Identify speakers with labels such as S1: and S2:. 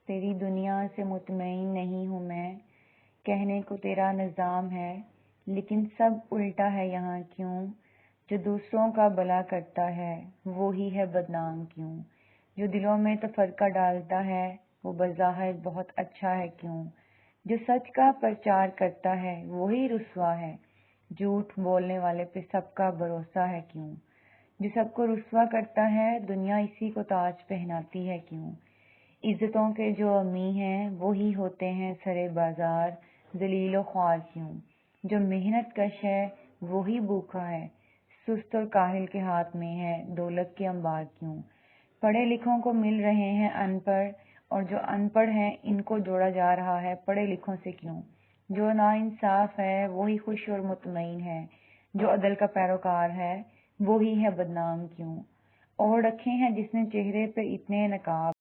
S1: تیری دنیا سے مطمئن نہیں ہوں میں، کہنے کو تیرا نظام ہے، لیکن سب الٹا ہے یہاں کیوں؟ جو دوسروں کا بھلا کرتا ہے وہی ہے بدنام کیوں؟ جو دلوں میں تفرقہ ڈالتا ہے وہ بظاہر بہت اچھا ہے کیوں؟ جو سچ کا پرچار کرتا ہے وہی رسوا ہے، جھوٹ بولنے والے پہ سب کا بھروسہ ہے کیوں؟ جو سب کو رسوا کرتا ہے دنیا اسی کو تاج پہناتی ہے کیوں؟ عزتوں کے جو امی ہیں وہی ہوتے ہیں سرے بازار، ذلیل و خوار کیوں؟ جو محنت کش ہے وہی بھوکا ہے، سست اور کاہل کے ہاتھ میں ہے دولت کے انبار کیوں؟ پڑھے لکھوں کو مل رہے ہیں ان پڑھ، اور جو ان پڑھ ہیں ان کو جوڑا جا رہا ہے پڑھے لکھوں سے کیوں؟ جو ناانصاف ہے وہی خوش اور مطمئن ہے، جو عدل کا پیروکار ہے وہی ہے بدنام کیوں؟ اوڑھ رکھے ہیں جس نے چہرے پہ اتنے نقاب،